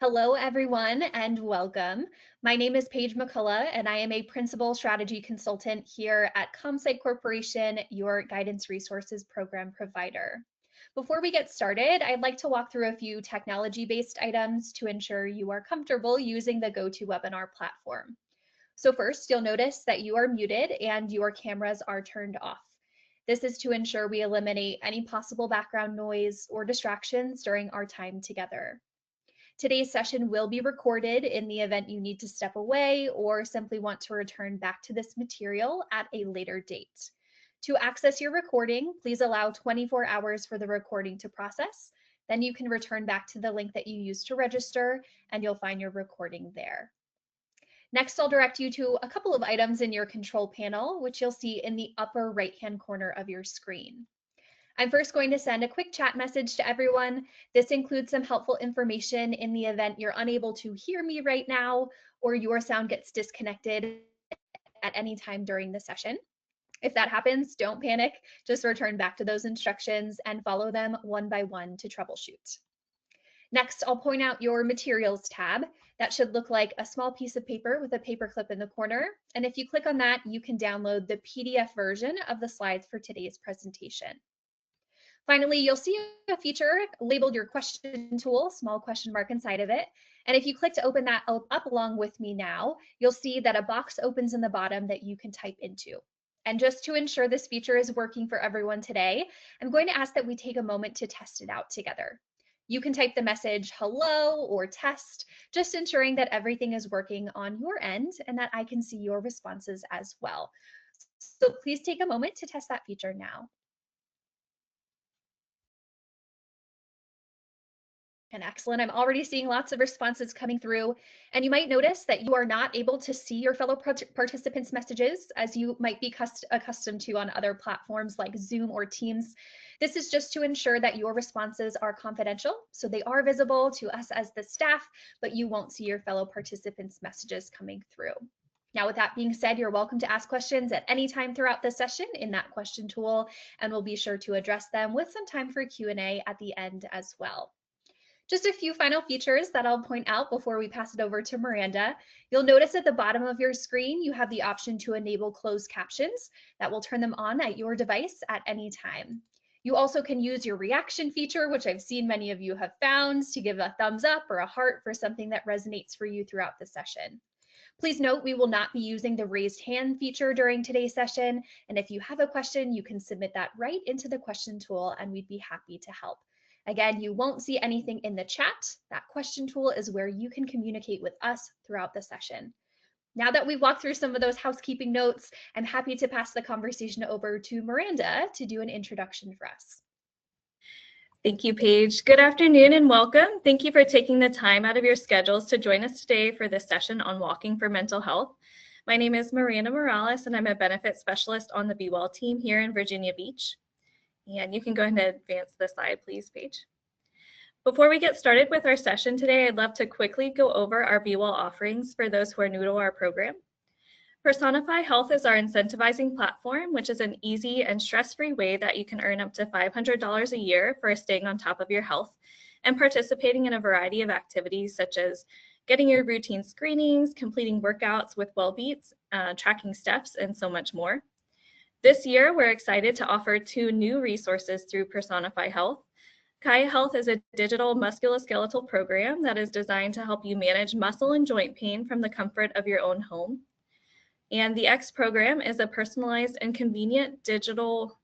Hello, everyone, and welcome. My name is Paige McCullough, and I am a Principal Strategy Consultant here at ComSite Corporation, your guidance resources program provider. Before we get started, I'd like to walk through a few technology-based items to ensure you are comfortable using the GoToWebinar platform. So first, you'll notice that you are muted and your cameras are turned off. This is to ensure we eliminate any possible background noise or distractions during our time together. Today's session will be recorded in the event you need to step away or simply want to return back to this material at a later date. To access your recording, please allow 24 hours for the recording to process. Then you can return back to the link that you used to register and you'll find your recording there. Next, I'll direct you to a couple of items in your control panel, which you'll see in the upper right-hand corner of your screen. I'm first going to send a quick chat message to everyone. This includes some helpful information in the event you're unable to hear me right now or your sound gets disconnected at any time during the session. If that happens, don't panic. Just return back to those instructions and follow them one by one to troubleshoot. Next, I'll point out your materials tab. That should look like a small piece of paper with a paperclip in the corner. And if you click on that, you can download the PDF version of the slides for today's presentation. Finally, you'll see a feature labeled your question tool, small question mark inside of it. And if you click to open that up along with me now, you'll see that a box opens in the bottom that you can type into. And just to ensure this feature is working for everyone today, I'm going to ask that we take a moment to test it out together. You can type the message hello or test, just ensuring that everything is working on your end and that I can see your responses as well. So please take a moment to test that feature now. And excellent. I'm already seeing lots of responses coming through. And you might notice that you are not able to see your fellow participants' messages as you might be accustomed to on other platforms like Zoom or Teams. This is just to ensure that your responses are confidential. So they are visible to us as the staff, but you won't see your fellow participants' messages coming through. Now, with that being said, you're welcome to ask questions at any time throughout the session in that question tool, and we'll be sure to address them with some time for Q&A at the end as well. Just a few final features that I'll point out before we pass it over to Miranda. You'll notice at the bottom of your screen, you have the option to enable closed captions that will turn them on at your device at any time. You also can use your reaction feature, which I've seen many of you have found, to give a thumbs up or a heart for something that resonates for you throughout the session. Please note we will not be using the raised hand feature during today's session. And if you have a question, you can submit that right into the question tool and we'd be happy to help. Again, you won't see anything in the chat. That question tool is where you can communicate with us throughout the session. Now that we've walked through some of those housekeeping notes, I'm happy to pass the conversation over to Miranda to do an introduction for us. Thank you, Paige. Good afternoon and welcome. Thank you for taking the time out of your schedules to join us today for this session on walking for mental health. My name is Miranda Morales and I'm a benefits specialist on the BEWell team here in Virginia Beach. And you can go ahead and advance the slide, please, Paige. Before we get started with our session today, I'd love to quickly go over our BEWell offerings for those who are new to our program. Personify Health is our incentivizing platform, which is an easy and stress-free way that you can earn up to $500 a year for staying on top of your health and participating in a variety of activities such as getting your routine screenings, completing workouts with Wellbeats, tracking steps, and so much more. This year, we're excited to offer 2 new resources through Personify Health. Kaya Health is a digital musculoskeletal program that is designed to help you manage muscle and joint pain from the comfort of your own home. And the X program is a personalized and convenient digital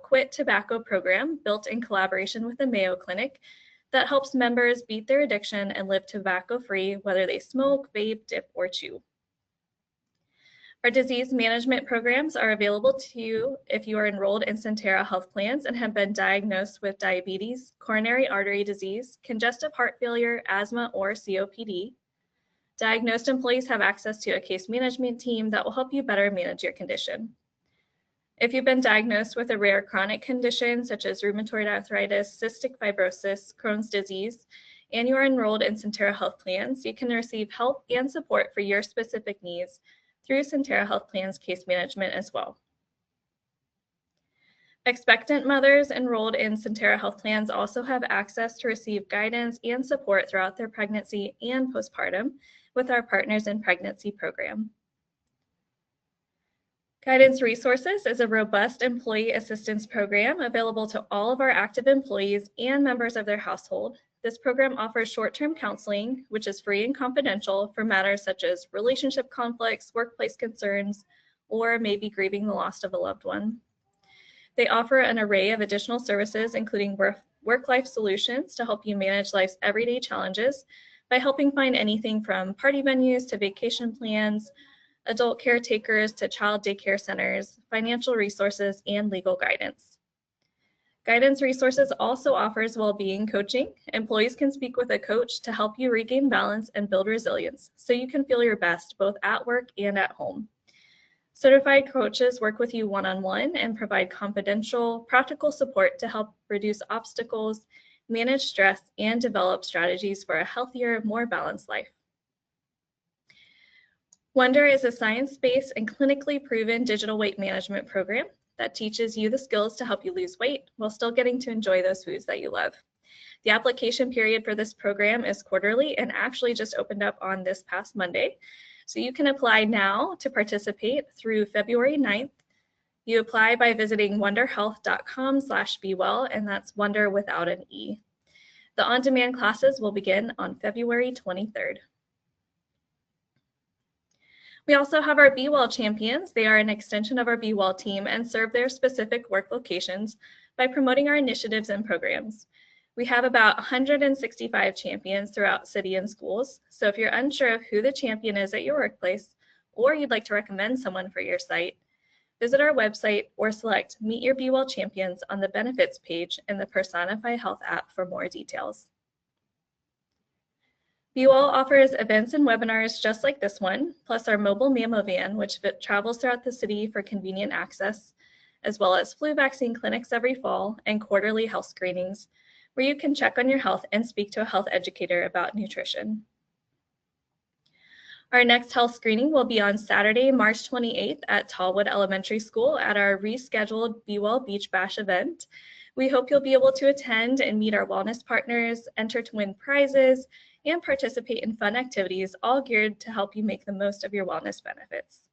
quit tobacco program built in collaboration with the Mayo Clinic that helps members beat their addiction and live tobacco-free, whether they smoke, vape, dip, or chew. Our disease management programs are available to you if you are enrolled in Sentara health plans and have been diagnosed with diabetes, coronary artery disease, congestive heart failure, asthma, or COPD. Diagnosed employees have access to a case management team that will help you better manage your condition. If you've been diagnosed with a rare chronic condition such as rheumatoid arthritis, cystic fibrosis, Crohn's disease, and you are enrolled in Sentara health plans, you can receive help and support for your specific needs through Sentara Health Plan's case management as well. Expectant mothers enrolled in Sentara health plans also have access to receive guidance and support throughout their pregnancy and postpartum with our Partners in Pregnancy program. Guidance Resources is a robust employee assistance program available to all of our active employees and members of their household. This program offers short-term counseling, which is free and confidential for matters such as relationship conflicts, workplace concerns, or maybe grieving the loss of a loved one. They offer an array of additional services, including work-life solutions to help you manage life's everyday challenges by helping find anything from party venues to vacation plans, adult caretakers to child daycare centers, financial resources, and legal guidance. Guidance Resources also offers well-being coaching. Employees can speak with a coach to help you regain balance and build resilience so you can feel your best both at work and at home. Certified coaches work with you one-on-one and provide confidential, practical support to help reduce obstacles, manage stress, and develop strategies for a healthier, more balanced life. Wonder is a science-based and clinically proven digital weight management program that teaches you the skills to help you lose weight while still getting to enjoy those foods that you love. The application period for this program is quarterly and actually just opened up on this past Monday. So you can apply now to participate through February 9th. You apply by visiting wonderhealth.com/BEWell, and that's Wonder without an E. The on-demand classes will begin on February 23rd. We also have our BEWell champions. They are an extension of our BEWell team and serve their specific work locations by promoting our initiatives and programs. We have about 165 champions throughout city and schools. So if you're unsure of who the champion is at your workplace, or you'd like to recommend someone for your site, visit our website or select Meet Your BEWell Champions on the benefits page in the Personify Health app for more details. BEWell offers events and webinars just like this one, plus our mobile Mammo van, which travels throughout the city for convenient access, as well as flu vaccine clinics every fall and quarterly health screenings, where you can check on your health and speak to a health educator about nutrition. Our next health screening will be on Saturday, March 28th at Tallwood Elementary School at our rescheduled BEWell Beach Bash event. We hope you'll be able to attend and meet our wellness partners, enter to win prizes, and participate in fun activities, all geared to help you make the most of your wellness benefits.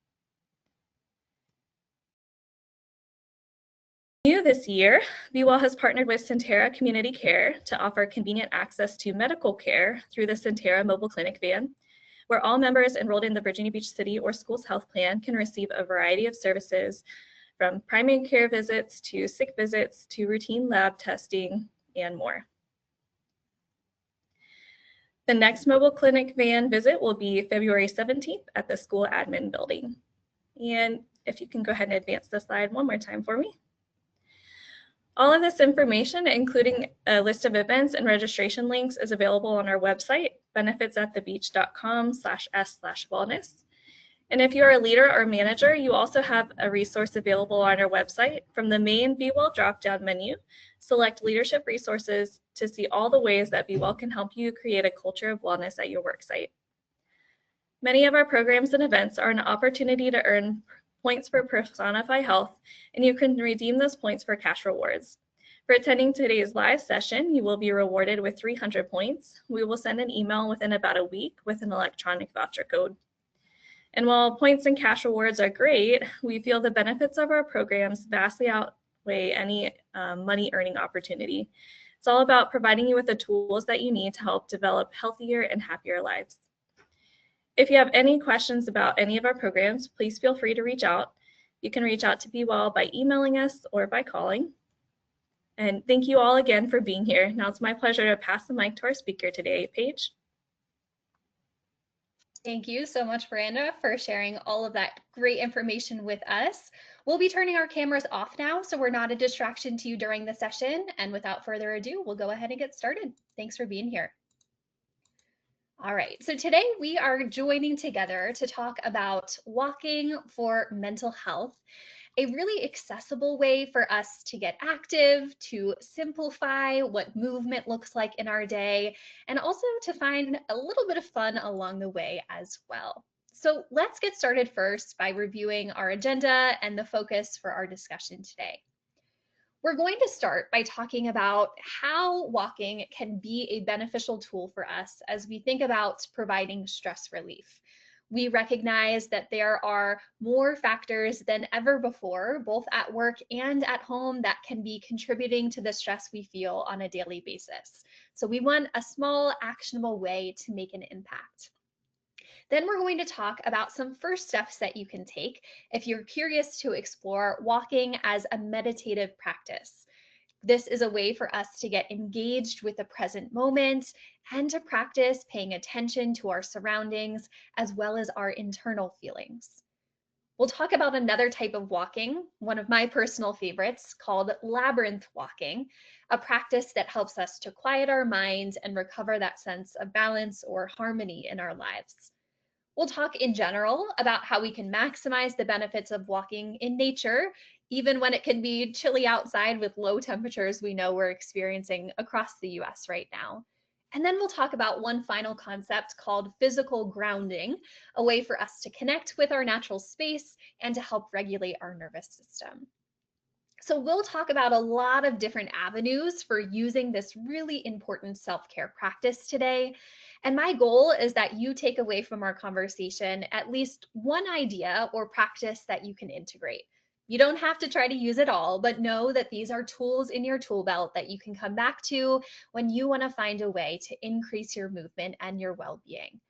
New this year, BEWell has partnered with Sentara Community Care to offer convenient access to medical care through the Sentara Mobile Clinic van, where all members enrolled in the Virginia Beach City or Schools Health Plan can receive a variety of services from primary care visits to sick visits to routine lab testing and more. The next mobile clinic van visit will be February 17th at the school admin building. And if you can go ahead and advance the slide one more time for me. All of this information, including a list of events and registration links, is available on our website, benefitsatthebeach.com/s/wellness. And if you're a leader or manager, you also have a resource available on our website. From the main BEWell drop-down menu, select Leadership Resources to see all the ways that BEWell can help you create a culture of wellness at your worksite. Many of our programs and events are an opportunity to earn points for Personify Health, and you can redeem those points for cash rewards. For attending today's live session, you will be rewarded with 300 points. We will send an email within about a week with an electronic voucher code. And while points and cash rewards are great, we feel the benefits of our programs vastly outweigh any money earning opportunity. It's all about providing you with the tools that you need to help develop healthier and happier lives. If you have any questions about any of our programs, please feel free to reach out. You can reach out to BEWell by emailing us or by calling. And thank you all again for being here. Now it's my pleasure to pass the mic to our speaker today, Paige. Thank you so much, Miranda, for sharing all of that great information with us. We'll be turning our cameras off now, so we're not a distraction to you during the session. And without further ado, we'll go ahead and get started. Thanks for being here. All right, so today we are joining together to talk about walking for mental health, a really accessible way for us to get active, to simplify what movement looks like in our day, and also to find a little bit of fun along the way as well. So let's get started first by reviewing our agenda and the focus for our discussion today. We're going to start by talking about how walking can be a beneficial tool for us as we think about providing stress relief. We recognize that there are more factors than ever before, both at work and at home, that can be contributing to the stress we feel on a daily basis. So we want a small, actionable way to make an impact. Then we're going to talk about some first steps that you can take if you're curious to explore walking as a meditative practice. This is a way for us to get engaged with the present moment and to practice paying attention to our surroundings as well as our internal feelings. We'll talk about another type of walking, one of my personal favorites, called labyrinth walking, a practice that helps us to quiet our minds and recover that sense of balance or harmony in our lives. We'll talk in general about how we can maximize the benefits of walking in nature, even when it can be chilly outside with low temperatures we know we're experiencing across the US right now. And then we'll talk about one final concept called physical grounding, a way for us to connect with our natural space and to help regulate our nervous system. So we'll talk about a lot of different avenues for using this really important self-care practice today. And my goal is that you take away from our conversation at least one idea or practice that you can integrate. You don't have to try to use it all, but know that these are tools in your tool belt that you can come back to when you want to find a way to increase your movement and your well-being.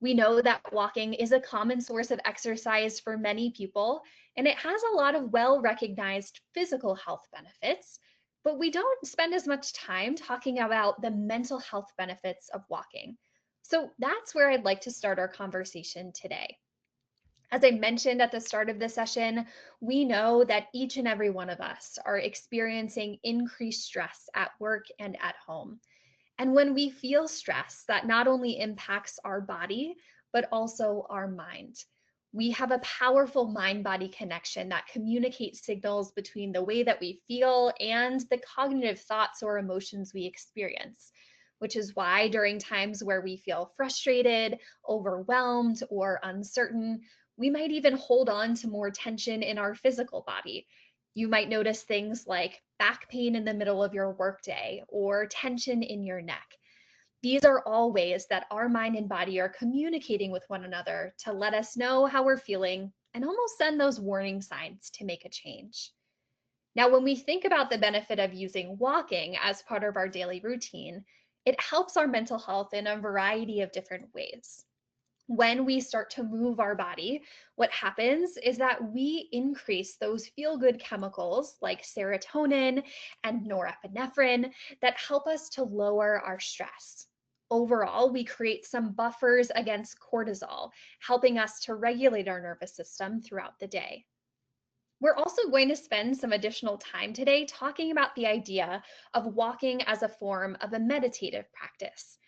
We know that walking is a common source of exercise for many people, and it has a lot of well-recognized physical health benefits, but we don't spend as much time talking about the mental health benefits of walking. So that's where I'd like to start our conversation today. As I mentioned at the start of the session, we know that each and every one of us are experiencing increased stress at work and at home. And when we feel stress, that not only impacts our body, but also our mind. We have a powerful mind-body connection that communicates signals between the way that we feel and the cognitive thoughts or emotions we experience, which is why during times where we feel frustrated, overwhelmed, or uncertain, we might even hold on to more tension in our physical body. You might notice things like back pain in the middle of your workday or tension in your neck. These are all ways that our mind and body are communicating with one another to let us know how we're feeling and almost send those warning signs to make a change. Now, when we think about the benefit of using walking as part of our daily routine, it helps our mental health in a variety of different ways. When we start to move our body, what happens is that we increase those feel-good chemicals like serotonin and norepinephrine that help us to lower our stress. Overall, we create some buffers against cortisol, helping us to regulate our nervous system throughout the day. We're also going to spend some additional time today talking about the idea of walking as a form of a meditative practice.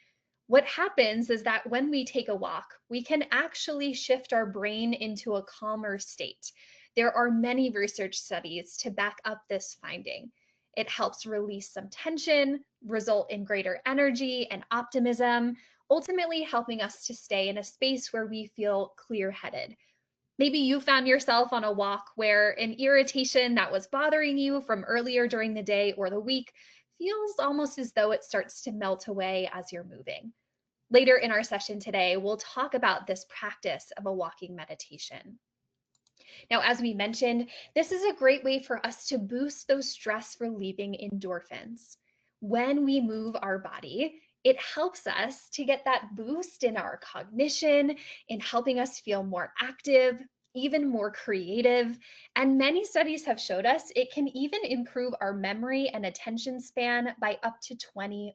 What happens is that when we take a walk, we can actually shift our brain into a calmer state. There are many research studies to back up this finding. It helps release some tension, result in greater energy and optimism, ultimately helping us to stay in a space where we feel clear-headed. Maybe you found yourself on a walk where an irritation that was bothering you from earlier during the day or the week feels almost as though it starts to melt away as you're moving. Later in our session today, we'll talk about this practice of a walking meditation. Now, as we mentioned, this is a great way for us to boost those stress-relieving endorphins. When we move our body, it helps us to get that boost in our cognition, in helping us feel more active, even more creative. And many studies have showed us it can even improve our memory and attention span by up to 20%.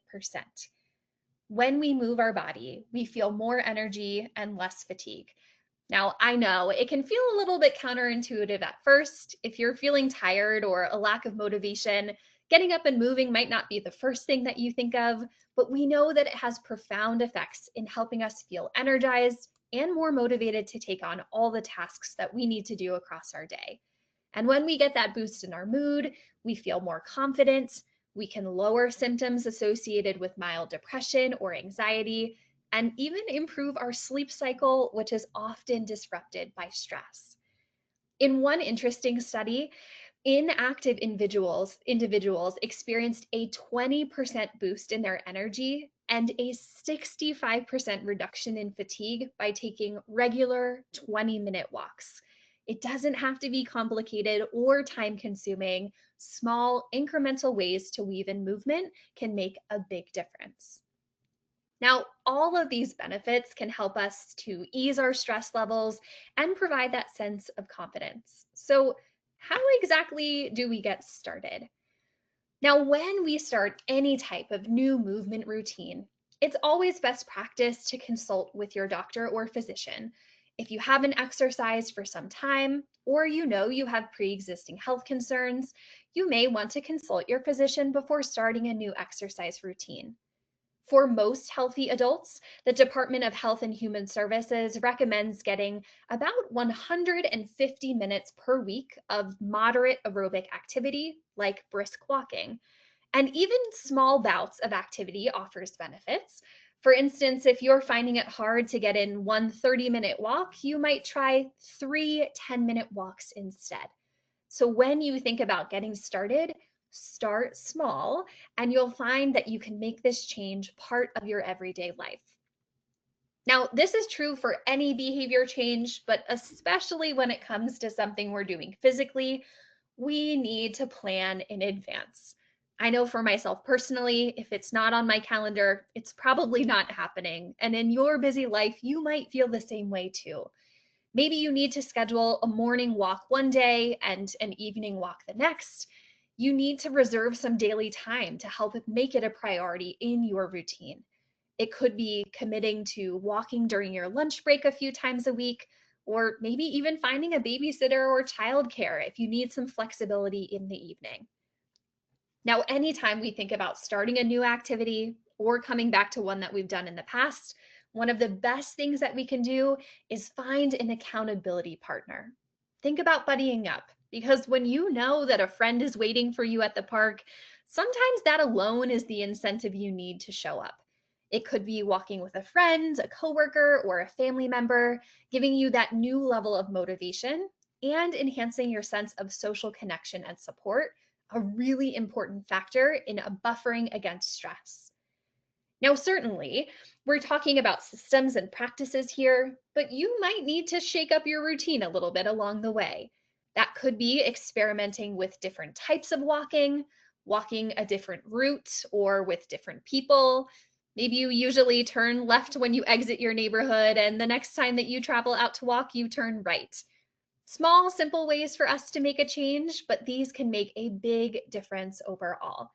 When we move our body, we feel more energy and less fatigue. Now, I know it can feel a little bit counterintuitive at first. If you're feeling tired or a lack of motivation, getting up and moving might not be the first thing that you think of, but we know that it has profound effects in helping us feel energized and more motivated to take on all the tasks that we need to do across our day. And when we get that boost in our mood, we feel more confident, we can lower symptoms associated with mild depression or anxiety, and even improve our sleep cycle, which is often disrupted by stress. In one interesting study, Inactive individuals experienced a 20% boost in their energy and a 65% reduction in fatigue by taking regular 20-minute walks. It doesn't have to be complicated or time-consuming. Small incremental ways to weave in movement can make a big difference. Now, all of these benefits can help us to ease our stress levels and provide that sense of confidence. So, how exactly do we get started? Now, when we start any type of new movement routine, it's always best practice to consult with your doctor or physician. If you haven't exercised for some time, or you know you have pre-existing health concerns, you may want to consult your physician before starting a new exercise routine. For most healthy adults, the Department of Health and Human Services recommends getting about 150 minutes per week of moderate aerobic activity, like brisk walking. And even small bouts of activity offers benefits. For instance, if you're finding it hard to get in one 30-minute walk, you might try 3 10-minute walks instead. So when you think about getting started, start small, and you'll find that you can make this change part of your everyday life. Now, this is true for any behavior change, but especially when it comes to something we're doing physically, we need to plan in advance. I know for myself personally, if it's not on my calendar, it's probably not happening. And in your busy life, you might feel the same way too. Maybe you need to schedule a morning walk one day and an evening walk the next. You need to reserve some daily time to help make it a priority in your routine. It could be committing to walking during your lunch break a few times a week, or maybe even finding a babysitter or childcare if you need some flexibility in the evening. Now, anytime we think about starting a new activity or coming back to one that we've done in the past, one of the best things that we can do is find an accountability partner. Think about buddying up, because when you know that a friend is waiting for you at the park, sometimes that alone is the incentive you need to show up. It could be walking with a friend, a coworker, or a family member, giving you that new level of motivation and enhancing your sense of social connection and support, a really important factor in buffering against stress. Now, certainly, we're talking about systems and practices here, but you might need to shake up your routine a little bit along the way. That could be experimenting with different types of walking, walking a different route or with different people. Maybe you usually turn left when you exit your neighborhood, and the next time that you travel out to walk, you turn right. Small, simple ways for us to make a change, but these can make a big difference overall.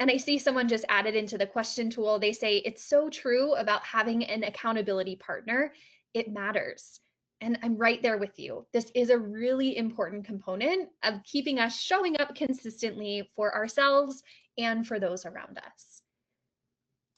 And I see someone just added into the question tool, they say, it's so true about having an accountability partner. It matters. And I'm right there with you. This is a really important component of keeping us showing up consistently for ourselves and for those around us.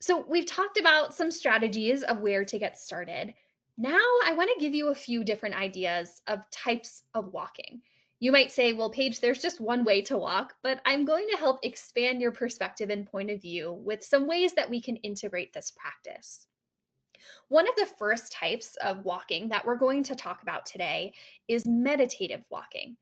So we've talked about some strategies of where to get started. Now I want to give you a few different ideas of types of walking. You might say, well, Paige, there's just one way to walk, but I'm going to help expand your perspective and point of view with some ways that we can integrate this practice. One of the first types of walking that we're going to talk about today is meditative walking.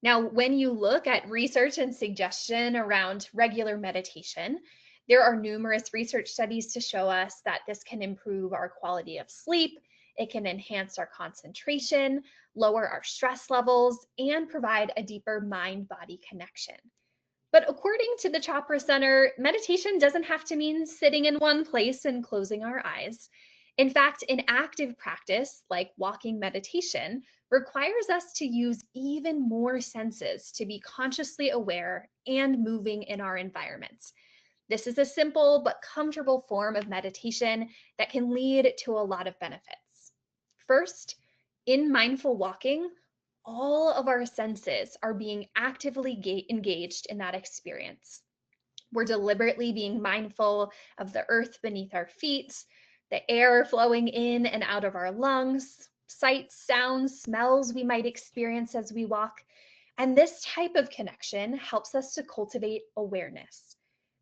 Now, when you look at research and suggestion around regular meditation, there are numerous research studies to show us that this can improve our quality of sleep, it can enhance our concentration, lower our stress levels, and provide a deeper mind-body connection. But according to the Chopra Center, meditation doesn't have to mean sitting in one place and closing our eyes. In fact, an active practice like walking meditation requires us to use even more senses to be consciously aware and moving in our environments. This is a simple but comfortable form of meditation that can lead to a lot of benefits. First, in mindful walking, all of our senses are being actively engaged in that experience. We're deliberately being mindful of the earth beneath our feet, the air flowing in and out of our lungs, sights, sounds, smells we might experience as we walk. And this type of connection helps us to cultivate awareness.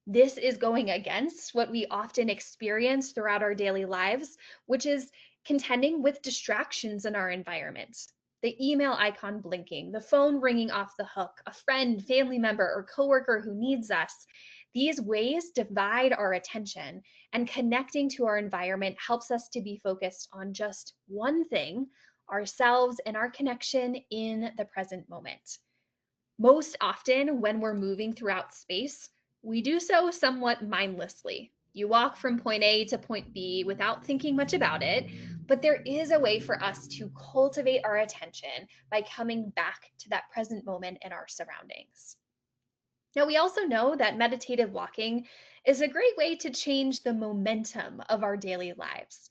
This is going against what we often experience throughout our daily lives, which is contending with distractions in our environment. the email icon blinking, the phone ringing off the hook, a friend, family member, or coworker who needs us. These ways divide our attention, and connecting to our environment helps us to be focused on just one thing, ourselves and our connection in the present moment. Most often, when we're moving throughout space, we do so somewhat mindlessly. You walk from point A to point B without thinking much about it, but there is a way for us to cultivate our attention by coming back to that present moment in our surroundings. Now, we also know that meditative walking is a great way to change the momentum of our daily lives.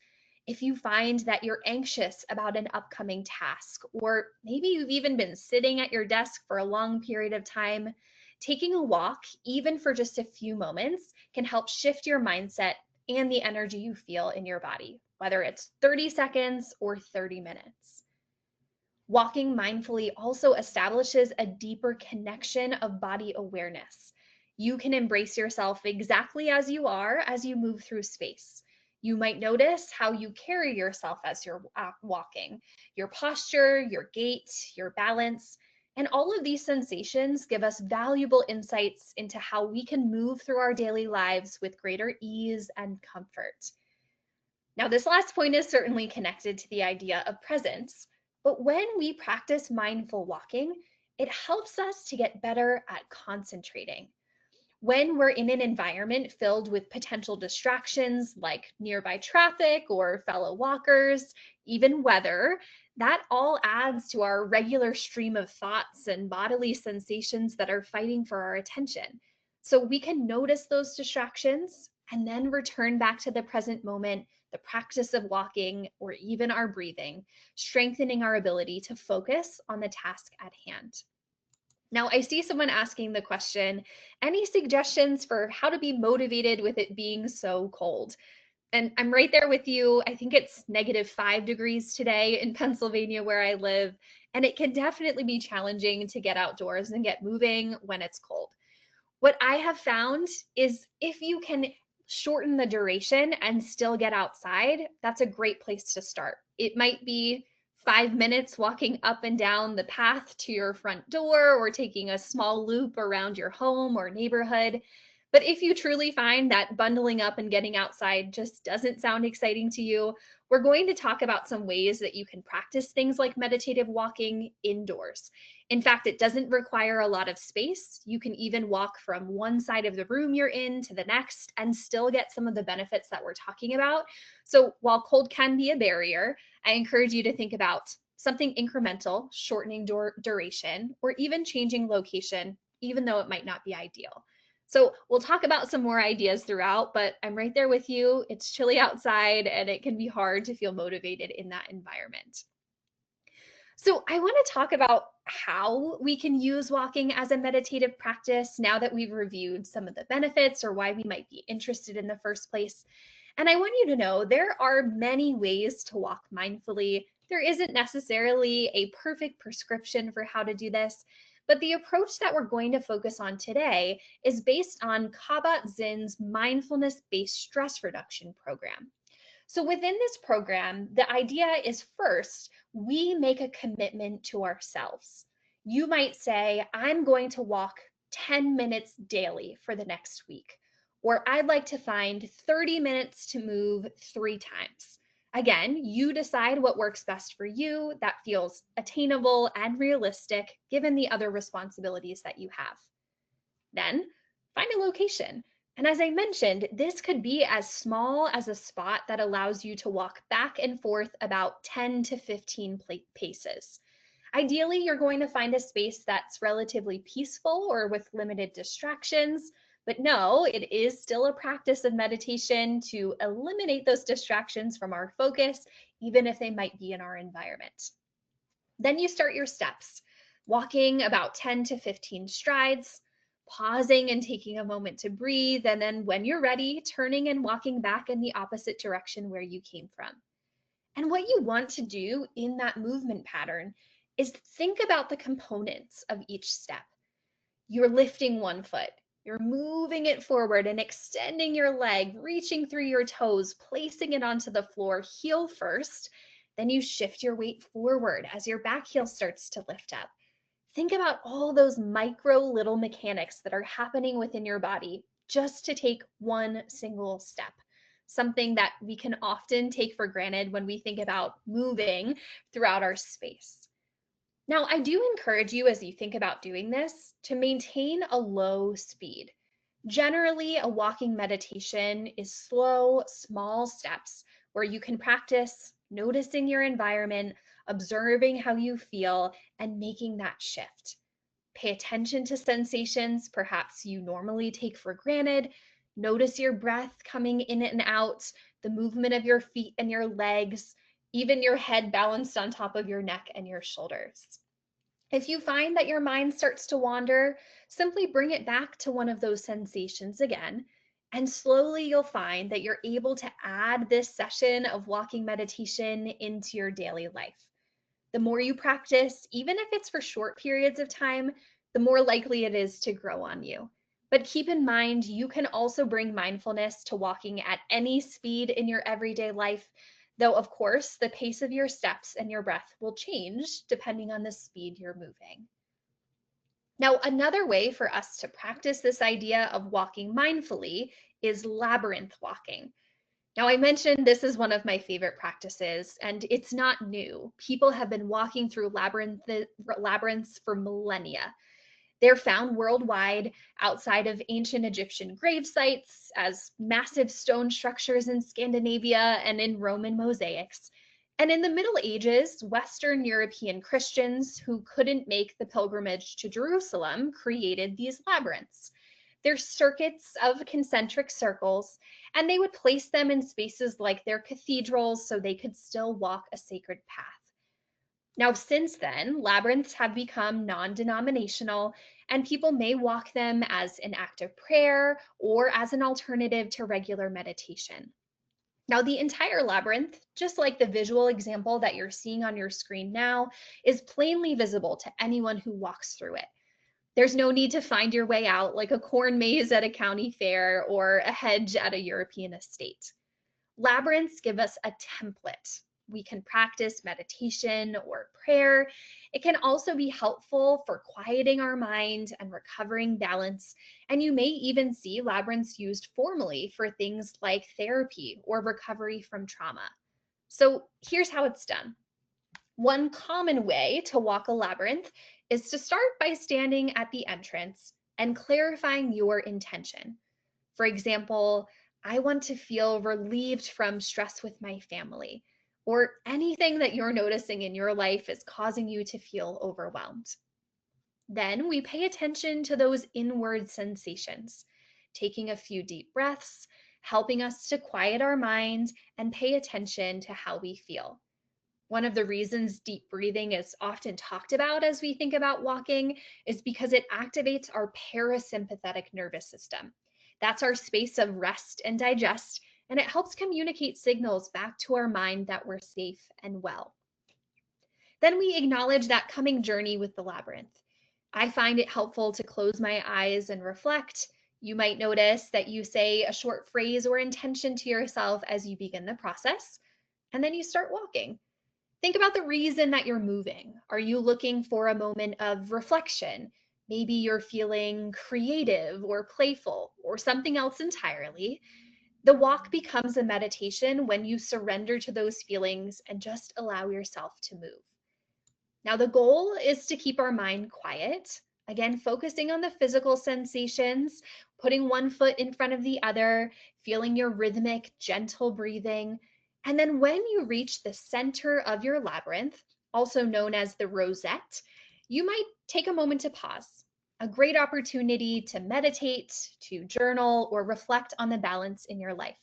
If you find that you're anxious about an upcoming task, or maybe you've even been sitting at your desk for a long period of time, taking a walk, even for just a few moments, can help shift your mindset and the energy you feel in your body, whether it's 30 seconds or 30 minutes. Walking mindfully also establishes a deeper connection of body awareness. You can embrace yourself exactly as you are as you move through space. You might notice how you carry yourself as you're walking, your posture, your gait, your balance, and all of these sensations give us valuable insights into how we can move through our daily lives with greater ease and comfort. Now, this last point is certainly connected to the idea of presence, but when we practice mindful walking, it helps us to get better at concentrating. When we're in an environment filled with potential distractions like nearby traffic or fellow walkers, even weather, that all adds to our regular stream of thoughts and bodily sensations that are fighting for our attention. So we can notice those distractions and then return back to the present moment, the practice of walking, or even our breathing, strengthening our ability to focus on the task at hand. Now, I see someone asking the question, any suggestions for how to be motivated with it being so cold? And I'm right there with you. I think it's -5 degrees today in Pennsylvania where I live, and it can definitely be challenging to get outdoors and get moving when it's cold. What I have found is if you can shorten the duration and still get outside, that's a great place to start. It might be 5 minutes walking up and down the path to your front door or taking a small loop around your home or neighborhood. But if you truly find that bundling up and getting outside just doesn't sound exciting to you, we're going to talk about some ways that you can practice things like meditative walking indoors. In fact, it doesn't require a lot of space. You can even walk from one side of the room you're in to the next and still get some of the benefits that we're talking about. So while cold can be a barrier, I encourage you to think about something incremental, shortening duration, or even changing location, even though it might not be ideal. So we'll talk about some more ideas throughout, but I'm right there with you. It's chilly outside and it can be hard to feel motivated in that environment. So I want to talk about how we can use walking as a meditative practice now that we've reviewed some of the benefits or why we might be interested in the first place. And I want you to know there are many ways to walk mindfully. There isn't necessarily a perfect prescription for how to do this, but the approach that we're going to focus on today is based on Kabat-Zinn's mindfulness-based stress reduction program. So within this program, the idea is first, we make a commitment to ourselves. You might say, I'm going to walk 10 minutes daily for the next week, or I'd like to find 30 minutes to move 3 times. Again, you decide what works best for you that feels attainable and realistic given the other responsibilities that you have. Then find a location. And as I mentioned, this could be as small as a spot that allows you to walk back and forth about 10 to 15 paces. Ideally, you're going to find a space that's relatively peaceful or with limited distractions. But no, it is still a practice of meditation to eliminate those distractions from our focus, even if they might be in our environment. Then you start your steps, walking about 10 to 15 strides, pausing and taking a moment to breathe, and then when you're ready, turning and walking back in the opposite direction where you came from. And what you want to do in that movement pattern is think about the components of each step. You're lifting one foot, you're moving it forward and extending your leg, reaching through your toes, placing it onto the floor, heel first, Then you shift your weight forward as your back heel starts to lift up. Think about all those micro little mechanics that are happening within your body just to take one single step, something that we can often take for granted when we think about moving throughout our space. Now, I do encourage you as you think about doing this to maintain a low speed. Generally, a walking meditation is slow, small steps where you can practice noticing your environment, observing how you feel, and making that shift. Pay attention to sensations perhaps you normally take for granted. Notice your breath coming in and out, the movement of your feet and your legs, even your head balanced on top of your neck and your shoulders. If you find that your mind starts to wander, simply bring it back to one of those sensations again. And slowly you'll find that you're able to add this session of walking meditation into your daily life. The more you practice, even if it's for short periods of time, the more likely it is to grow on you. But keep in mind, you can also bring mindfulness to walking at any speed in your everyday life, though, of course, the pace of your steps and your breath will change depending on the speed you're moving. Now, another way for us to practice this idea of walking mindfully is labyrinth walking. Now, I mentioned this is one of my favorite practices, and it's not new. People have been walking through labyrinths for millennia. They're found worldwide outside of ancient Egyptian grave sites, as massive stone structures in Scandinavia and in Roman mosaics. And in the Middle Ages, Western European Christians who couldn't make the pilgrimage to Jerusalem created these labyrinths. They're circuits of concentric circles, and they would place them in spaces like their cathedrals so they could still walk a sacred path. Now, since then, labyrinths have become non-denominational, and people may walk them as an act of prayer or as an alternative to regular meditation. Now, the entire labyrinth, just like the visual example that you're seeing on your screen now, is plainly visible to anyone who walks through it. There's no need to find your way out like a corn maze at a county fair or a hedge at a European estate. Labyrinths give us a template. We can practice meditation or prayer. It can also be helpful for quieting our mind and recovering balance. And you may even see labyrinths used formally for things like therapy or recovery from trauma. So here's how it's done. One common way to walk a labyrinth is to start by standing at the entrance and clarifying your intention. For example, I want to feel relieved from stress with my family, or anything that you're noticing in your life is causing you to feel overwhelmed. Then we pay attention to those inward sensations, taking a few deep breaths, helping us to quiet our mind and pay attention to how we feel. One of the reasons deep breathing is often talked about as we think about walking is because it activates our parasympathetic nervous system. That's our space of rest and digest, and it helps communicate signals back to our mind that we're safe and well. Then we acknowledge that coming journey with the labyrinth. I find it helpful to close my eyes and reflect. You might notice that you say a short phrase or intention to yourself as you begin the process, and then you start walking. Think about the reason that you're moving. Are you looking for a moment of reflection? Maybe you're feeling creative or playful or something else entirely. The walk becomes a meditation when you surrender to those feelings and just allow yourself to move. Now, the goal is to keep our mind quiet. Again, focusing on the physical sensations, putting one foot in front of the other, feeling your rhythmic, gentle breathing. And then when you reach the center of your labyrinth, also known as the rosette, you might take a moment to pause. A great opportunity to meditate, to journal, or reflect on the balance in your life.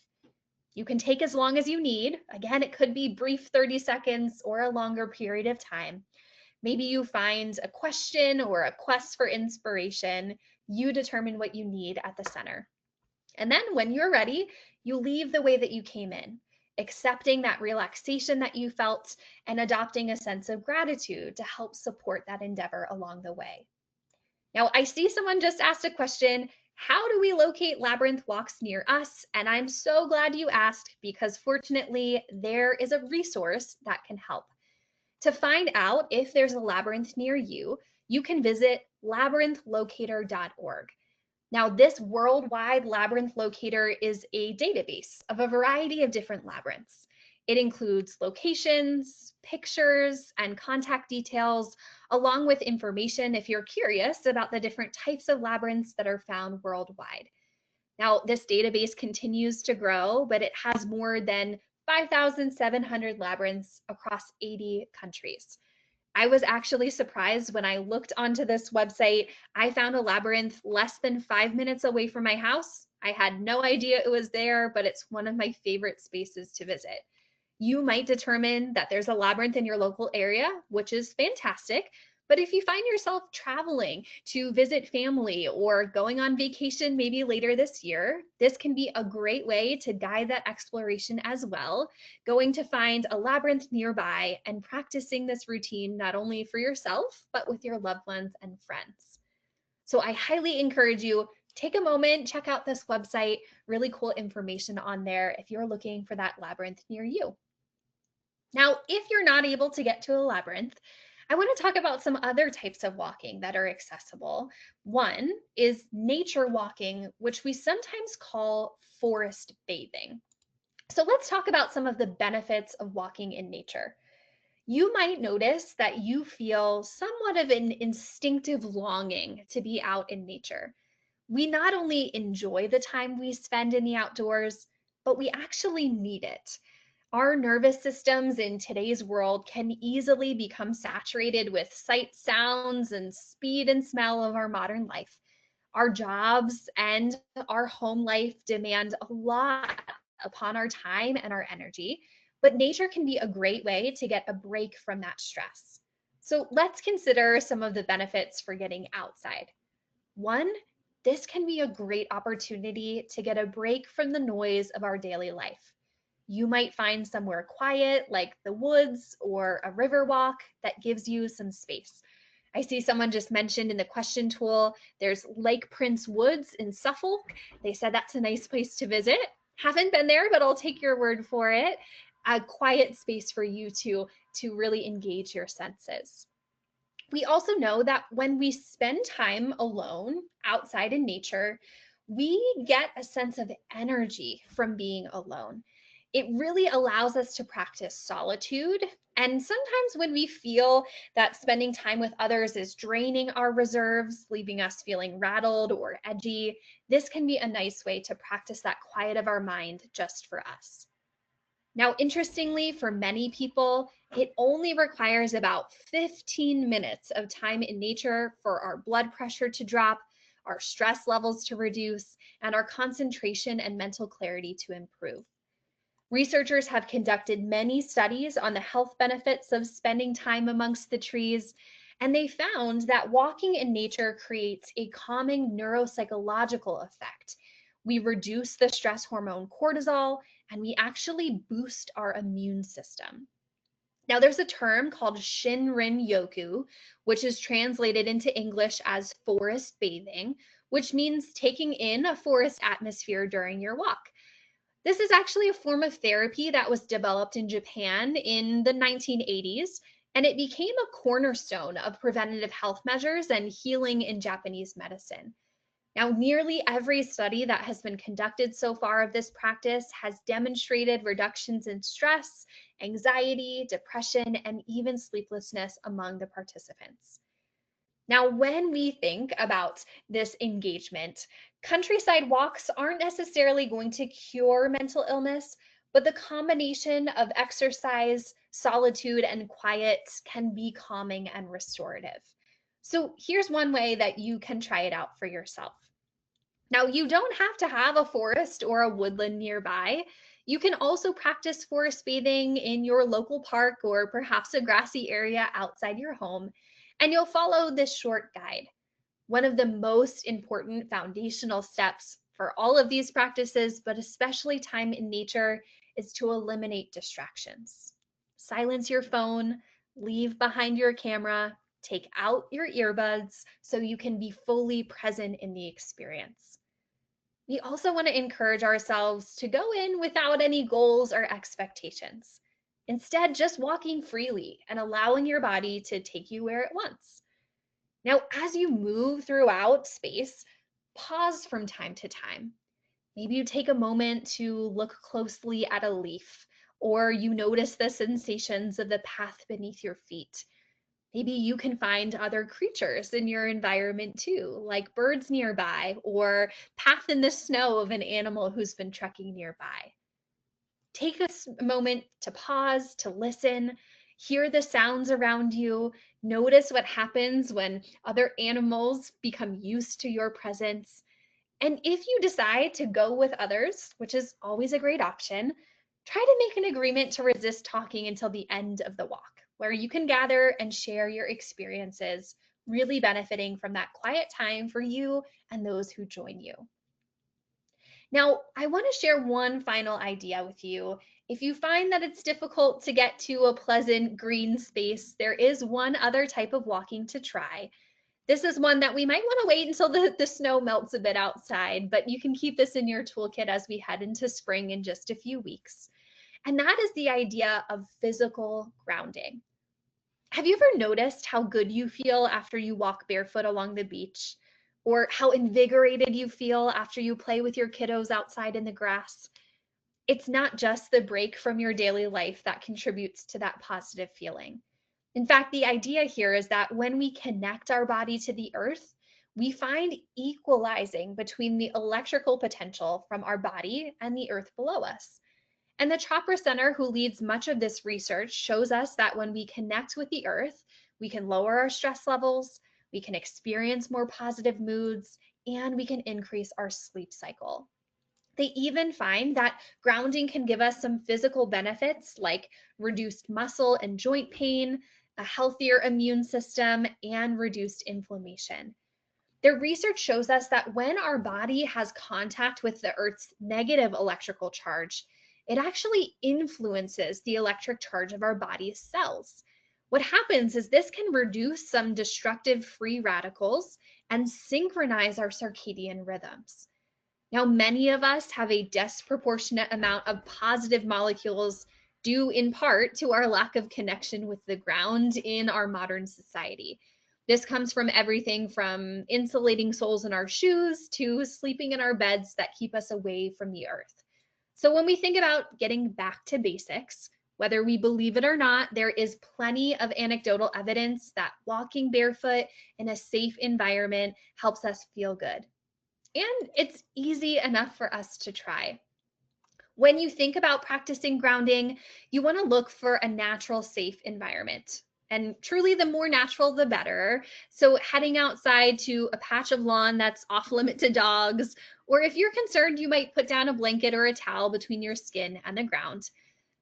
You can take as long as you need. Again, it could be brief 30 seconds or a longer period of time. Maybe you find a question or a quest for inspiration. You determine what you need at the center. And then when you're ready, you leave the way that you came in, accepting that relaxation that you felt and adopting a sense of gratitude to help support that endeavor along the way. Now, I see someone just asked a question. How do we locate labyrinth walks near us? And I'm so glad you asked, because fortunately, there is a resource that can help. To find out if there's a labyrinth near you, you can visit labyrinthlocator.org. Now, this worldwide labyrinth locator is a database of a variety of different labyrinths. It includes locations, pictures, and contact details, along with information if you're curious about the different types of labyrinths that are found worldwide. Now, this database continues to grow, but it has more than 5,700 labyrinths across 80 countries. I was actually surprised when I looked onto this website. I found a labyrinth less than 5 minutes away from my house. I had no idea it was there, but it's one of my favorite spaces to visit. You might determine that there's a labyrinth in your local area, which is fantastic. But if you find yourself traveling to visit family or going on vacation maybe later this year, this can be a great way to guide that exploration as well, going to find a labyrinth nearby and practicing this routine not only for yourself, but with your loved ones and friends. So I highly encourage you, take a moment, check out this website, really cool information on there if you're looking for that labyrinth near you. Now, if you're not able to get to a labyrinth, I want to talk about some other types of walking that are accessible. One is nature walking, which we sometimes call forest bathing. So let's talk about some of the benefits of walking in nature. You might notice that you feel somewhat of an instinctive longing to be out in nature. We not only enjoy the time we spend in the outdoors, but we actually need it. Our nervous systems in today's world can easily become saturated with sight, sounds, and speed and smell of our modern life. Our jobs and our home life demand a lot upon our time and our energy, but nature can be a great way to get a break from that stress. So let's consider some of the benefits for getting outside. One, this can be a great opportunity to get a break from the noise of our daily life. You might find somewhere quiet like the woods or a river walk that gives you some space. I see someone just mentioned in the question tool, there's Lake Prince Woods in Suffolk. They said that's a nice place to visit. Haven't been there, but I'll take your word for it. A quiet space for you to really engage your senses. We also know that when we spend time alone outside in nature, we get a sense of energy from being alone. It really allows us to practice solitude. And sometimes when we feel that spending time with others is draining our reserves, leaving us feeling rattled or edgy, this can be a nice way to practice that quiet of our mind just for us. Now, interestingly, for many people, it only requires about 15 minutes of time in nature for our blood pressure to drop, our stress levels to reduce, and our concentration and mental clarity to improve. Researchers have conducted many studies on the health benefits of spending time amongst the trees, and they found that walking in nature creates a calming neuropsychological effect. We reduce the stress hormone cortisol, and we actually boost our immune system. Now, there's a term called Shinrin Yoku, which is translated into English as forest bathing, which means taking in a forest atmosphere during your walk. This is actually a form of therapy that was developed in Japan in the 1980s, and it became a cornerstone of preventative health measures and healing in Japanese medicine. Now, nearly every study that has been conducted so far of this practice has demonstrated reductions in stress, anxiety, depression, and even sleeplessness among the participants. Now, when we think about this engagement, countryside walks aren't necessarily going to cure mental illness, but the combination of exercise, solitude, and quiet can be calming and restorative. So here's one way that you can try it out for yourself. Now, you don't have to have a forest or a woodland nearby. You can also practice forest bathing in your local park or perhaps a grassy area outside your home, and you'll follow this short guide. One of the most important foundational steps for all of these practices, but especially time in nature, is to eliminate distractions. Silence your phone, leave behind your camera, take out your earbuds so you can be fully present in the experience. We also want to encourage ourselves to go in without any goals or expectations. Instead, just walking freely and allowing your body to take you where it wants. Now, as you move throughout space, pause from time to time. Maybe you take a moment to look closely at a leaf, or you notice the sensations of the path beneath your feet. Maybe you can find other creatures in your environment too, like birds nearby, or path in the snow of an animal who's been trekking nearby. Take a moment to pause, to listen, hear the sounds around you, notice what happens when other animals become used to your presence. And if you decide to go with others, which is always a great option, try to make an agreement to resist talking until the end of the walk, where you can gather and share your experiences, really benefiting from that quiet time for you and those who join you. Now, I want to share one final idea with you. If you find that it's difficult to get to a pleasant green space, there is one other type of walking to try. This is one that we might want to wait until the snow melts a bit outside, but you can keep this in your toolkit as we head into spring in just a few weeks. And that is the idea of physical grounding. Have you ever noticed how good you feel after you walk barefoot along the beach? Or how invigorated you feel after you play with your kiddos outside in the grass? It's not just the break from your daily life that contributes to that positive feeling. In fact, the idea here is that when we connect our body to the earth, we find equalizing between the electrical potential from our body and the earth below us. And the Chopra Center, who leads much of this research, shows us that when we connect with the earth, we can lower our stress levels, we can experience more positive moods, and we can increase our sleep cycle. They even find that grounding can give us some physical benefits like reduced muscle and joint pain, a healthier immune system, and reduced inflammation. Their research shows us that when our body has contact with the Earth's negative electrical charge, it actually influences the electric charge of our body's cells. What happens is this can reduce some destructive free radicals and synchronize our circadian rhythms. Now, many of us have a disproportionate amount of positive molecules due in part to our lack of connection with the ground in our modern society. This comes from everything from insulating soles in our shoes to sleeping in our beds that keep us away from the earth. So when we think about getting back to basics, whether we believe it or not, there is plenty of anecdotal evidence that walking barefoot in a safe environment helps us feel good. And it's easy enough for us to try. When you think about practicing grounding, you want to look for a natural, safe environment. And truly, the more natural, the better. So, heading outside to a patch of lawn that's off limit to dogs, or if you're concerned, you might put down a blanket or a towel between your skin and the ground.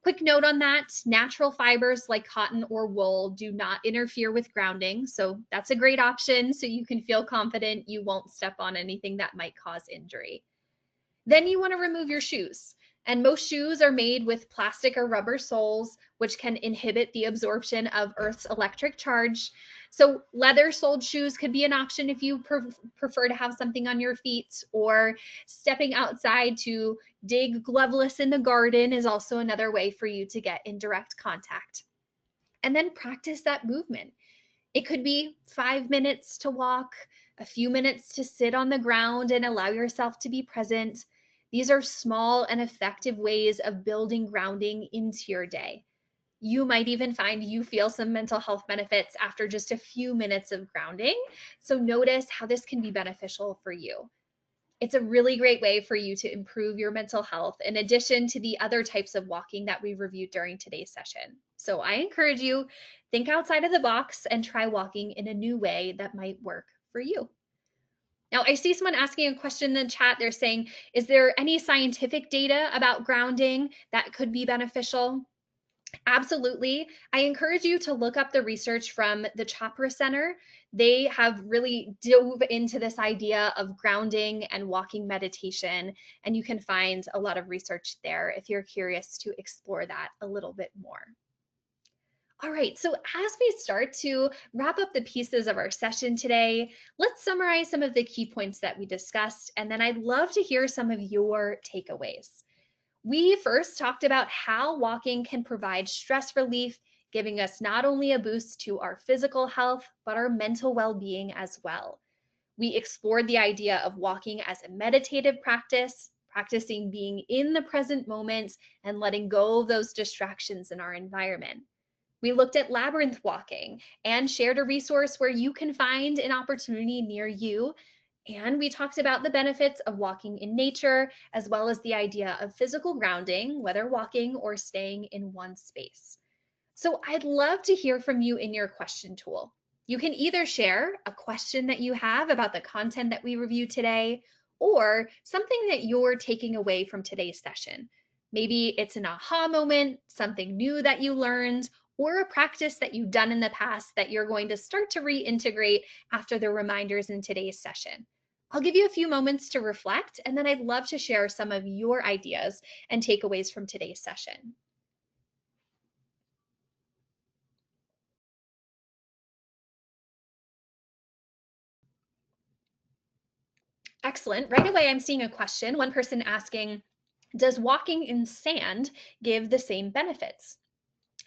Quick note on that, natural fibers like cotton or wool do not interfere with grounding. So, that's a great option so you can feel confident you won't step on anything that might cause injury. Then you want to remove your shoes. And most shoes are made with plastic or rubber soles, which can inhibit the absorption of Earth's electric charge. So leather soled shoes could be an option if you prefer to have something on your feet, or stepping outside to dig gloveless in the garden is also another way for you to get in direct contact. And then practice that movement. It could be 5 minutes to walk, a few minutes to sit on the ground and allow yourself to be present. These are small and effective ways of building grounding into your day. You might even find you feel some mental health benefits after just a few minutes of grounding. So notice how this can be beneficial for you. It's a really great way for you to improve your mental health in addition to the other types of walking that we reviewed during today's session. So I encourage you, think outside of the box and try walking in a new way that might work for you. Now, I see someone asking a question in the chat. They're saying, is there any scientific data about grounding that could be beneficial? Absolutely. I encourage you to look up the research from the Chopra Center. They have really dove into this idea of grounding and walking meditation, and you can find a lot of research there if you're curious to explore that a little bit more. All right, so as we start to wrap up the pieces of our session today, let's summarize some of the key points that we discussed, and then I'd love to hear some of your takeaways. We first talked about how walking can provide stress relief, giving us not only a boost to our physical health, but our mental well-being as well. We explored the idea of walking as a meditative practice, practicing being in the present moment and letting go of those distractions in our environment. We looked at labyrinth walking and shared a resource where you can find an opportunity near you. And we talked about the benefits of walking in nature, as well as the idea of physical grounding, whether walking or staying in one space. So I'd love to hear from you in your question tool. You can either share a question that you have about the content that we reviewed today, or something that you're taking away from today's session. Maybe it's an aha moment, something new that you learned, or a practice that you've done in the past that you're going to start to reintegrate after the reminders in today's session. I'll give you a few moments to reflect, and then I'd love to share some of your ideas and takeaways from today's session. Excellent. Right away, I'm seeing a question. One person asking, does walking in sand give the same benefits?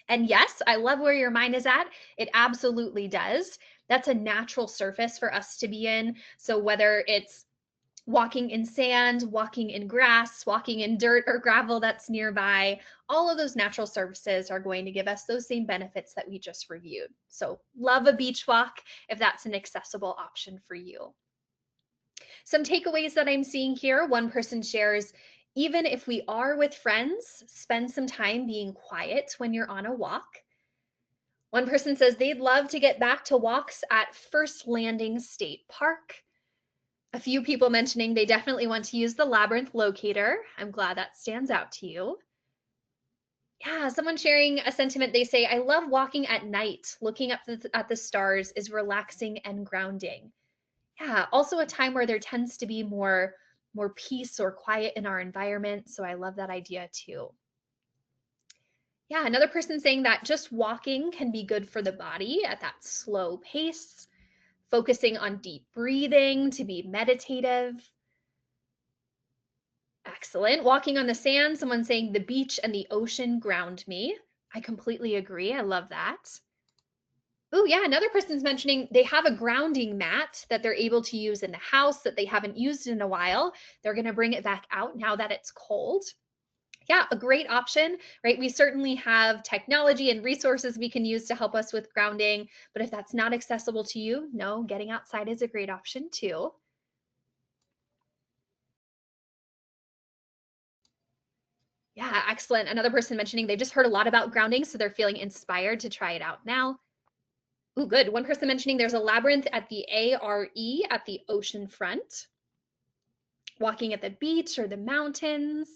And yes, I love where your mind is at. It absolutely does. That's a natural surface for us to be in. So whether it's walking in sand, walking in grass, walking in dirt or gravel that's nearby, all of those natural surfaces are going to give us those same benefits that we just reviewed. So love a beach walk if that's an accessible option for you. Some takeaways that I'm seeing here, one person shares, even if we are with friends, spend some time being quiet when you're on a walk. One person says they'd love to get back to walks at First Landing State Park. A few people mentioning they definitely want to use the labyrinth locator. I'm glad that stands out to you. Yeah, someone sharing a sentiment, they say, I love walking at night. Looking up at the stars is relaxing and grounding. Yeah, also a time where there tends to be more peace or quiet in our environment. So I love that idea too. Yeah, another person saying that just walking can be good for the body at that slow pace, focusing on deep breathing to be meditative. Excellent. Walking on the sand, someone saying the beach and the ocean ground me. I completely agree. I love that. Oh, yeah. Another person's mentioning they have a grounding mat that they're able to use in the house that they haven't used in a while. They're going to bring it back out now that it's cold. Yeah, a great option, right? We certainly have technology and resources we can use to help us with grounding, but if that's not accessible to you, no, getting outside is a great option too. Yeah, excellent. Another person mentioning they just heard a lot about grounding, so they're feeling inspired to try it out now. Ooh, good. One person mentioning there's a labyrinth at the ARE at the ocean front, walking at the beach or the mountains.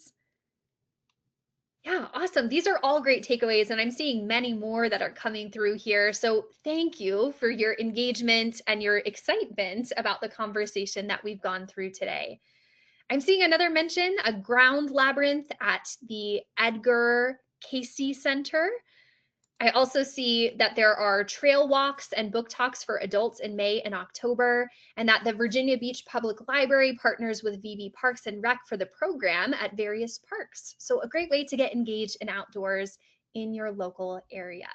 Yeah, awesome. These are all great takeaways, and I'm seeing many more that are coming through here. So thank you for your engagement and your excitement about the conversation that we've gone through today. I'm seeing another mention, a ground labyrinth at the Edgar Casey Center. I also see that there are trail walks and book talks for adults in May and October, and that the Virginia Beach Public Library partners with VB Parks and Rec for the program at various parks. So a great way to get engaged in outdoors in your local area.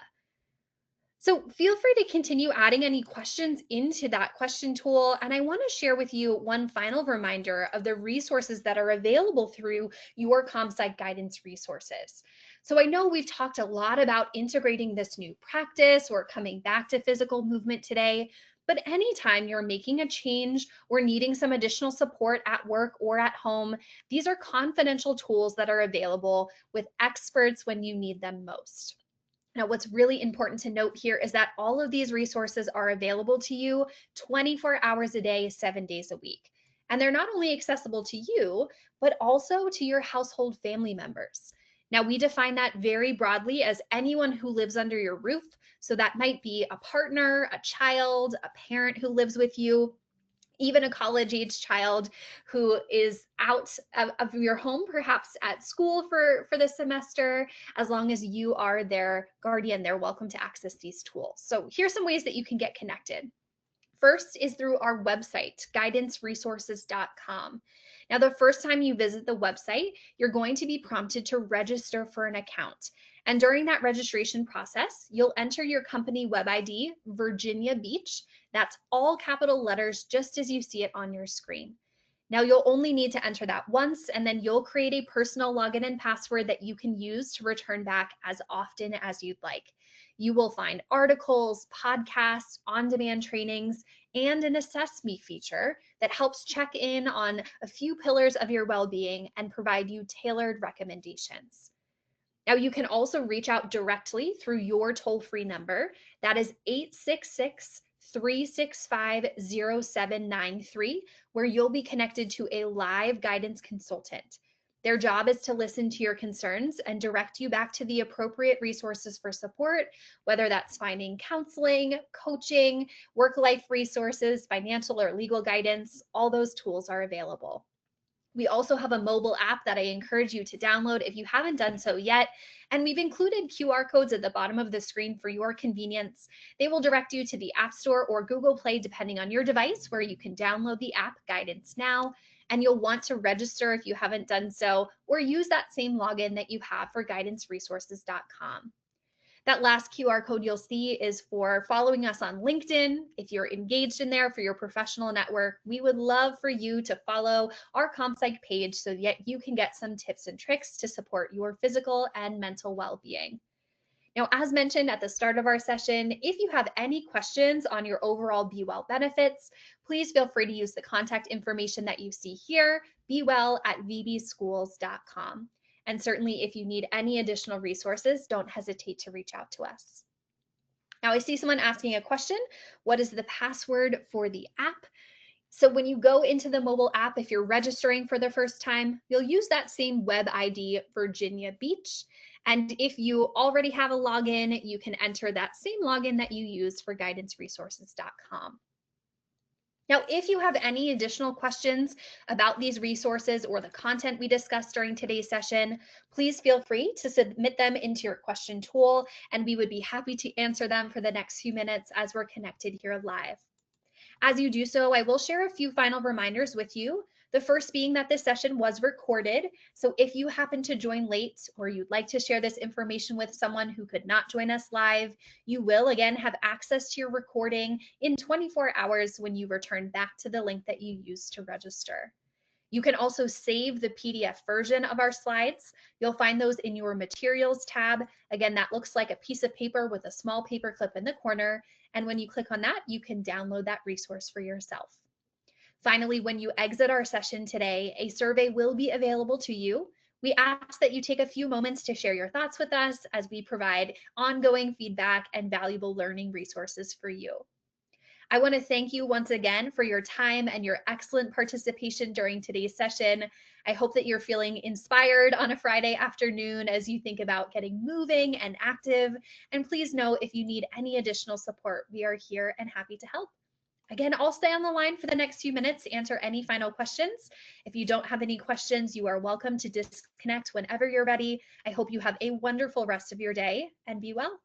So feel free to continue adding any questions into that question tool. And I want to share with you one final reminder of the resources that are available through your ComSci guidance resources. So I know we've talked a lot about integrating this new practice or coming back to physical movement today, but anytime you're making a change or needing some additional support at work or at home, these are confidential tools that are available with experts when you need them most. Now, what's really important to note here is that all of these resources are available to you 24 hours a day, 7 days a week. And they're not only accessible to you, but also to your household family members. Now, we define that very broadly as anyone who lives under your roof. So that might be a partner, a child, a parent who lives with you. even a college-age child who is out of your home, perhaps at school for the semester. As long as you are their guardian, they're welcome to access these tools. So here's some ways that you can get connected. First is through our website, guidanceresources.com. Now, the first time you visit the website, you're going to be prompted to register for an account. And during that registration process, you'll enter your company web ID, Virginia Beach. That's all capital letters, just as you see it on your screen. Now, you'll only need to enter that once, and then you'll create a personal login and password that you can use to return back as often as you'd like. You will find articles, podcasts, on-demand trainings, and an Assess Me feature that helps check in on a few pillars of your well-being and provide you tailored recommendations. Now, you can also reach out directly through your toll-free number. That is 866-365-0793, where you'll be connected to a live guidance consultant. Their job is to listen to your concerns and direct you back to the appropriate resources for support, whether that's finding counseling, coaching, work-life resources, financial or legal guidance. All those tools are available. We also have a mobile app that I encourage you to download if you haven't done so yet. And we've included QR codes at the bottom of the screen for your convenience. They will direct you to the App Store or Google Play, depending on your device, where you can download the app Guidance Now. And you'll want to register if you haven't done so, or use that same login that you have for guidanceresources.com. That last QR code you'll see is for following us on LinkedIn. If you're engaged in there for your professional network, we would love for you to follow our CompSych page so that you can get some tips and tricks to support your physical and mental well-being. Now, as mentioned at the start of our session, if you have any questions on your overall BEWell benefits, please feel free to use the contact information that you see here, bewell@vbschools.com. And certainly if you need any additional resources, don't hesitate to reach out to us. Now I see someone asking a question. What is the password for the app? So when you go into the mobile app, if you're registering for the first time, you'll use that same web ID, Virginia Beach. And if you already have a login, you can enter that same login that you used for guidanceresources.com. Now, if you have any additional questions about these resources or the content we discussed during today's session, please feel free to submit them into your question tool, and we would be happy to answer them for the next few minutes as we're connected here live. As you do so, I will share a few final reminders with you. The first being that this session was recorded. So if you happen to join late or you'd like to share this information with someone who could not join us live, you will again have access to your recording in 24 hours when you return back to the link that you used to register. You can also save the PDF version of our slides. You'll find those in your materials tab. Again, that looks like a piece of paper with a small paper clip in the corner. And when you click on that, you can download that resource for yourself. Finally, when you exit our session today, a survey will be available to you. We ask that you take a few moments to share your thoughts with us as we provide ongoing feedback and valuable learning resources for you. I want to thank you once again for your time and your excellent participation during today's session. I hope that you're feeling inspired on a Friday afternoon as you think about getting moving and active. And please know if you need any additional support, we are here and happy to help. Again, I'll stay on the line for the next few minutes to answer any final questions. If you don't have any questions, you are welcome to disconnect whenever you're ready. I hope you have a wonderful rest of your day and be well.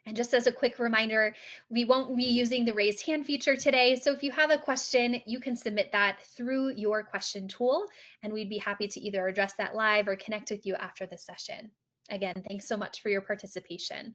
And just as a quick reminder, we won't be using the raised hand feature today. So if you have a question, you can submit that through your question tool, and we'd be happy to either address that live or connect with you after the session. Again, thanks so much for your participation.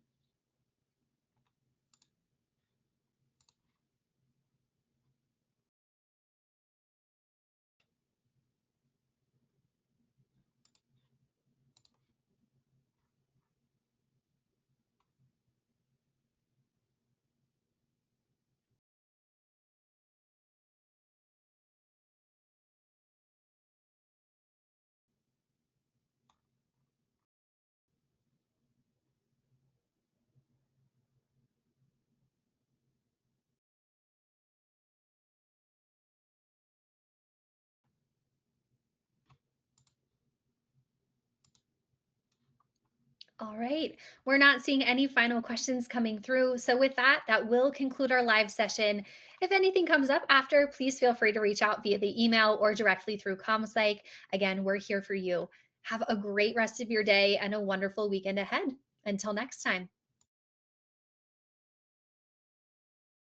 All right. We're not seeing any final questions coming through. So with that, that will conclude our live session. If anything comes up after, please feel free to reach out via the email or directly through ComPsych. Again, we're here for you. Have a great rest of your day and a wonderful weekend ahead. Until next time.